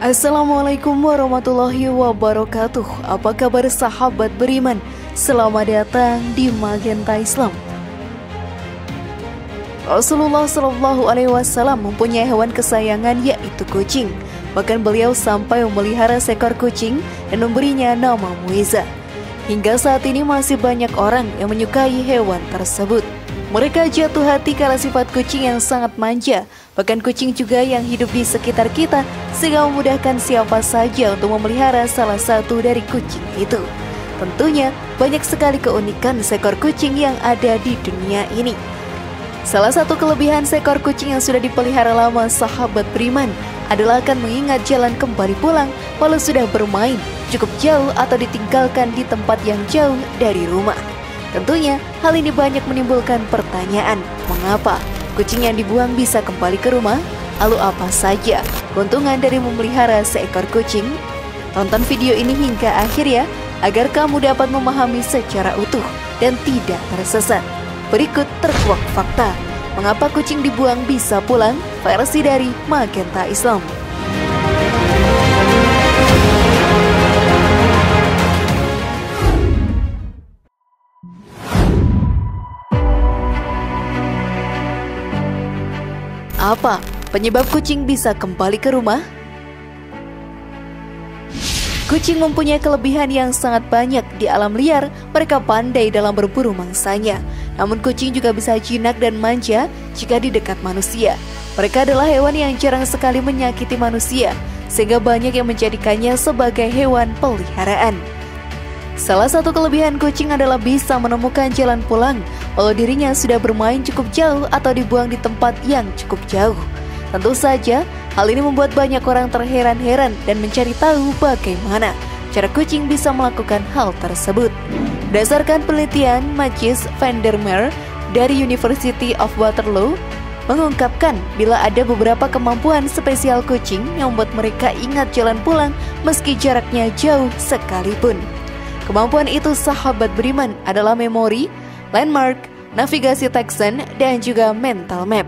Assalamualaikum warahmatullahi wabarakatuh. Apa kabar sahabat beriman? Selamat datang di Magenta Islam. Rasulullah Shallallahu Alaihi Wasallam mempunyai hewan kesayangan yaitu kucing. Bahkan beliau sampai memelihara seekor kucing dan memberinya nama Muiza. Hingga saat ini masih banyak orang yang menyukai hewan tersebut. Mereka jatuh hati karena sifat kucing yang sangat manja. Bahkan kucing juga yang hidup di sekitar kita, sehingga memudahkan siapa saja untuk memelihara salah satu dari kucing itu. Tentunya banyak sekali keunikan seekor kucing yang ada di dunia ini. Salah satu kelebihan seekor kucing yang sudah dipelihara lama sahabat beriman adalah akan mengingat jalan kembali pulang walau sudah bermain cukup jauh atau ditinggalkan di tempat yang jauh dari rumah. Tentunya hal ini banyak menimbulkan pertanyaan, mengapa kucing yang dibuang bisa kembali ke rumah? Lalu apa saja keuntungan dari memelihara seekor kucing? Tonton video ini hingga akhir ya, agar kamu dapat memahami secara utuh dan tidak tersesat. Berikut terkuak fakta, mengapa kucing dibuang bisa pulang, versi dari Magenta Islam. Apa penyebab kucing bisa kembali ke rumah? Kucing mempunyai kelebihan yang sangat banyak di alam liar. Mereka pandai dalam berburu mangsanya. Namun kucing juga bisa jinak dan manja jika di dekat manusia. Mereka adalah hewan yang jarang sekali menyakiti manusia, sehingga banyak yang menjadikannya sebagai hewan peliharaan. Salah satu kelebihan kucing adalah bisa menemukan jalan pulang walau dirinya sudah bermain cukup jauh atau dibuang di tempat yang cukup jauh. Tentu saja, hal ini membuat banyak orang terheran-heran dan mencari tahu bagaimana cara kucing bisa melakukan hal tersebut. Berdasarkan penelitian, Matthijs van der Meer dari University of Waterloo mengungkapkan bila ada beberapa kemampuan spesial kucing yang membuat mereka ingat jalan pulang meski jaraknya jauh sekalipun. Kemampuan itu sahabat beriman adalah memori, landmark, navigasi Texan, dan juga mental map.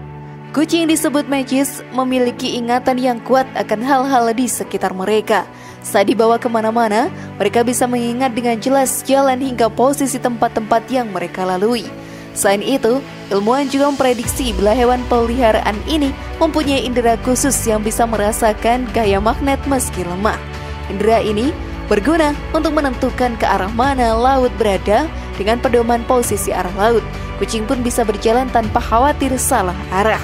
Kucing disebut Matthijs memiliki ingatan yang kuat akan hal-hal di sekitar mereka. Saat dibawa kemana-mana, mereka bisa mengingat dengan jelas jalan hingga posisi tempat-tempat yang mereka lalui. Selain itu, ilmuwan juga memprediksi bila hewan peliharaan ini mempunyai indera khusus yang bisa merasakan gaya magnet meski lemah. Indera ini berguna untuk menentukan ke arah mana laut berada. Dengan pedoman posisi arah laut, kucing pun bisa berjalan tanpa khawatir salah arah.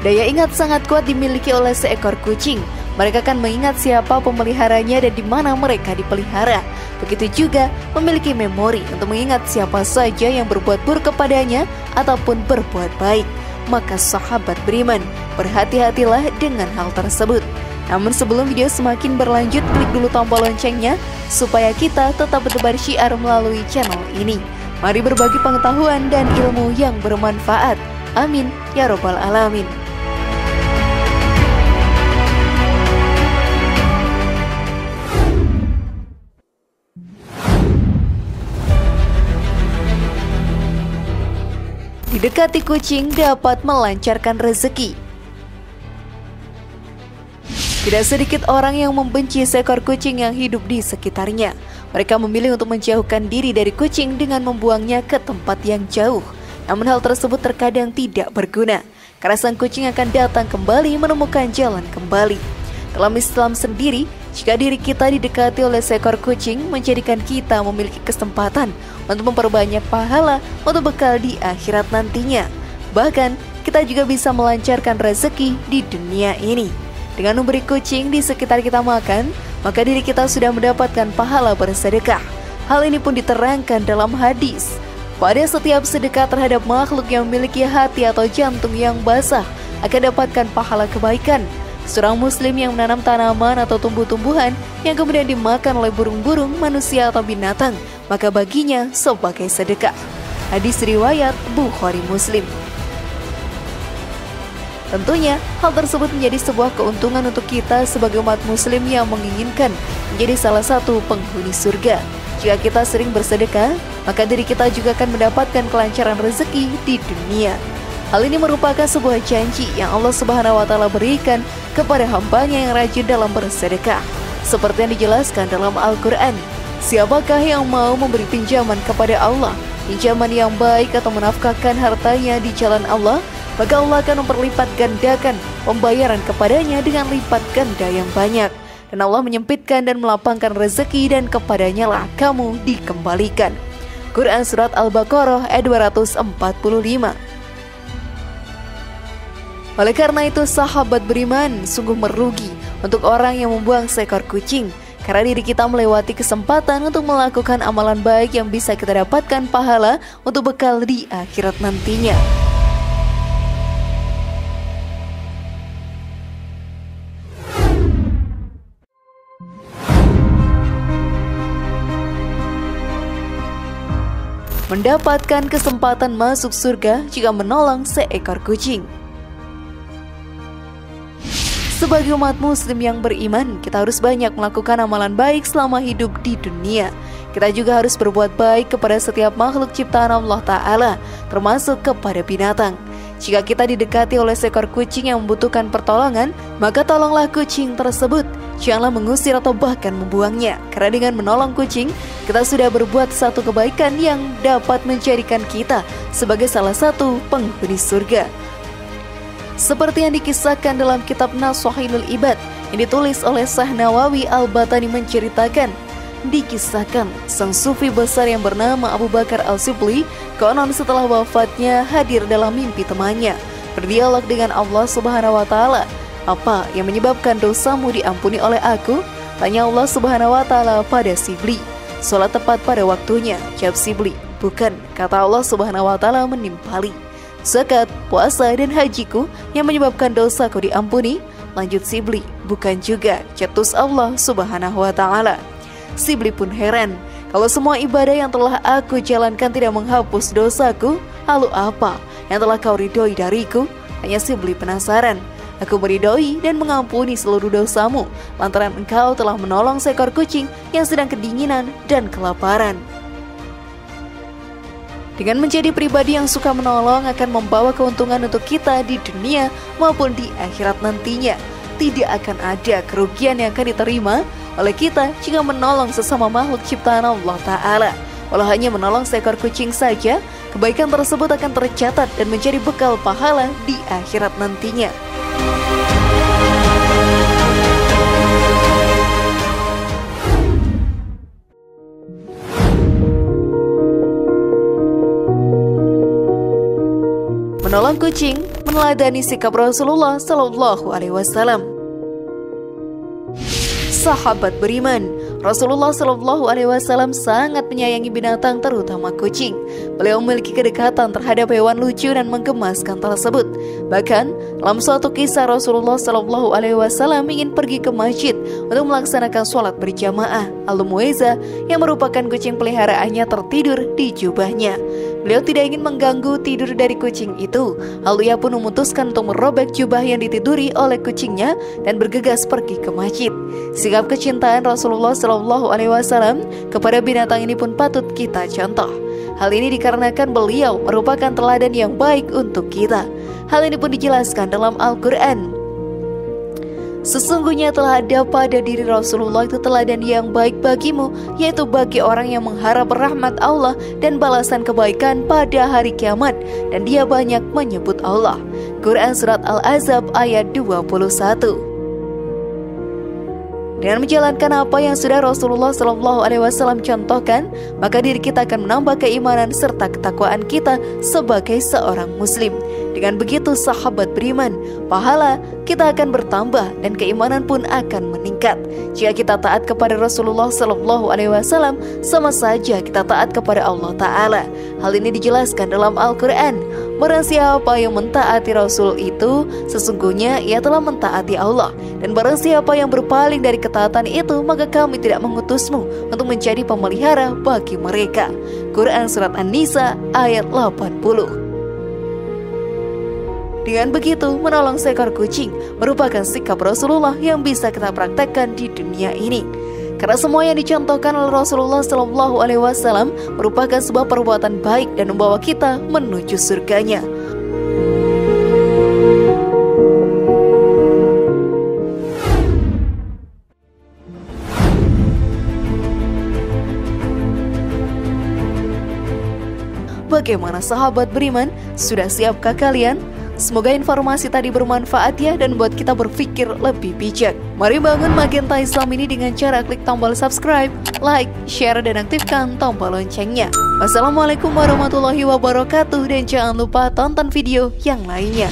Daya ingat sangat kuat dimiliki oleh seekor kucing. Mereka akan mengingat siapa pemeliharanya dan di mana mereka dipelihara. Begitu juga memiliki memori untuk mengingat siapa saja yang berbuat buruk kepadanya ataupun berbuat baik. Maka sahabat beriman, berhati-hatilah dengan hal tersebut. Namun sebelum video semakin berlanjut, klik dulu tombol loncengnya supaya kita tetap bertebar syiar melalui channel ini. Mari berbagi pengetahuan dan ilmu yang bermanfaat. Amin ya robbal alamin. Didekati kucing dapat melancarkan rezeki. Tidak sedikit orang yang membenci seekor kucing yang hidup di sekitarnya. Mereka memilih untuk menjauhkan diri dari kucing dengan membuangnya ke tempat yang jauh. Namun hal tersebut terkadang tidak berguna, karena sang kucing akan datang kembali menemukan jalan kembali. Dalam Islam sendiri, jika diri kita didekati oleh seekor kucing, menjadikan kita memiliki kesempatan untuk memperbanyak pahala untuk bekal di akhirat nantinya. Bahkan, kita juga bisa melancarkan rezeki di dunia ini. Dengan memberi kucing di sekitar kita makan, maka diri kita sudah mendapatkan pahala bersedekah. Hal ini pun diterangkan dalam hadis. Pada setiap sedekah terhadap makhluk yang memiliki hati atau jantung yang basah akan dapatkan pahala kebaikan. Seorang muslim yang menanam tanaman atau tumbuh-tumbuhan yang kemudian dimakan oleh burung-burung, manusia atau binatang, maka baginya sebagai sedekah. Hadis riwayat Bukhari Muslim. Tentunya hal tersebut menjadi sebuah keuntungan untuk kita sebagai umat muslim yang menginginkan menjadi salah satu penghuni surga. Jika kita sering bersedekah, maka diri kita juga akan mendapatkan kelancaran rezeki di dunia. Hal ini merupakan sebuah janji yang Allah Subhanahu wa Ta'ala berikan kepada hambanya yang rajin dalam bersedekah. Seperti yang dijelaskan dalam Al-Quran, siapakah yang mau memberi pinjaman kepada Allah, pinjaman yang baik atau menafkahkan hartanya di jalan Allah, maka Allah akan memperlipat gandakan pembayaran kepadanya dengan lipat ganda yang banyak. Dan Allah menyempitkan dan melapangkan rezeki, dan kepadanya lah kamu dikembalikan. Quran Surat Al-Baqarah ayat 245. Oleh karena itu, sahabat beriman, sungguh merugi untuk orang yang membuang seekor kucing, karena diri kita melewati kesempatan untuk melakukan amalan baik yang bisa kita dapatkan pahala untuk bekal di akhirat nantinya. Mendapatkan kesempatan masuk surga jika menolong seekor kucing. Sebagai umat muslim yang beriman, kita harus banyak melakukan amalan baik selama hidup di dunia. Kita juga harus berbuat baik kepada setiap makhluk ciptaan Allah Ta'ala, termasuk kepada binatang. Jika kita didekati oleh seekor kucing yang membutuhkan pertolongan, maka tolonglah kucing tersebut. Janganlah mengusir atau bahkan membuangnya, karena dengan menolong kucing, kita sudah berbuat satu kebaikan yang dapat menjadikan kita sebagai salah satu penghuni surga. Seperti yang dikisahkan dalam kitab Nashahilul Ibad yang ditulis oleh Syekh Nawawi Al-Batani menceritakan, dikisahkan sang sufi besar yang bernama Abu Bakar Al-Sibli konon setelah wafatnya hadir dalam mimpi temannya, berdialog dengan Allah Subhanahu wa Ta'ala. Apa yang menyebabkan dosamu diampuni oleh aku? Tanya Allah Subhanahu wa Ta'ala pada Sibli. Sholat tepat pada waktunya, jawab Sibli. Bukan, kata Allah Subhanahu wa Ta'ala menimpali. Zakat, puasa, dan hajiku yang menyebabkan dosaku diampuni? Lanjut Sibli. Bukan juga, cetus Allah Subhanahu wa Ta'ala. Sibli pun heran, kalau semua ibadah yang telah aku jalankan tidak menghapus dosaku, lalu apa yang telah kau ridhoi dariku? Hanya Sibli penasaran. Aku meridhoi dan mengampuni seluruh dosamu lantaran engkau telah menolong seekor kucing yang sedang kedinginan dan kelaparan. Dengan menjadi pribadi yang suka menolong akan membawa keuntungan untuk kita di dunia maupun di akhirat nantinya. Tidak akan ada kerugian yang akan diterima oleh kita jika menolong sesama makhluk ciptaan Allah Ta'ala. Walau hanya menolong seekor kucing saja, kebaikan tersebut akan tercatat dan menjadi bekal pahala di akhirat nantinya. Menolong kucing, meneladani sikap Rasulullah Sallallahu Alaihi Wasallam. Sahabat beriman, Rasulullah Sallallahu Alaihi Wasallam sangat menyayangi binatang, terutama kucing. Beliau memiliki kedekatan terhadap hewan lucu dan menggemaskan tersebut. Bahkan dalam suatu kisah, Rasulullah Sallallahu Alaihi Wasallam ingin pergi ke masjid untuk melaksanakan sholat berjamaah. Al-Muiza yang merupakan kucing peliharaannya tertidur di jubahnya. Beliau tidak ingin mengganggu tidur dari kucing itu. Lalu ia pun memutuskan untuk merobek jubah yang ditiduri oleh kucingnya dan bergegas pergi ke masjid. Sikap kecintaan Rasulullah Shallallahu Alaihi Wasallam kepada binatang ini pun patut kita contoh. Hal ini dikarenakan beliau merupakan teladan yang baik untuk kita. Hal ini pun dijelaskan dalam Al-Quran. Sesungguhnya telah ada pada diri Rasulullah itu teladan yang baik bagimu, yaitu bagi orang yang mengharap rahmat Allah dan balasan kebaikan pada hari kiamat, dan dia banyak menyebut Allah. Quran Surat Al-Ahzab ayat 21. Dengan menjalankan apa yang sudah Rasulullah SAW contohkan, maka diri kita akan menambah keimanan serta ketakwaan kita sebagai seorang muslim. Dengan begitu sahabat beriman, pahala kita akan bertambah dan keimanan pun akan meningkat. Jika kita taat kepada Rasulullah SAW, sama saja kita taat kepada Allah Ta'ala. Hal ini dijelaskan dalam Al-Quran. Barang siapa yang mentaati Rasul itu, sesungguhnya ia telah mentaati Allah. Dan barang siapa yang berpaling dari ketaatan itu, maka kami tidak mengutusmu untuk menjadi pemelihara bagi mereka. Quran Surat An-Nisa ayat 80. Dengan begitu, menolong seekor kucing merupakan sikap Rasulullah yang bisa kita praktekkan di dunia ini. Karena semua yang dicontohkan oleh Rasulullah SAW merupakan sebuah perbuatan baik dan membawa kita menuju surganya. Bagaimana sahabat beriman? Sudah siapkah kalian? Semoga informasi tadi bermanfaat ya dan buat kita berpikir lebih bijak. Mari bangun Magenta Islam ini dengan cara klik tombol subscribe, like, share, dan aktifkan tombol loncengnya. Wassalamualaikum warahmatullahi wabarakatuh dan jangan lupa tonton video yang lainnya.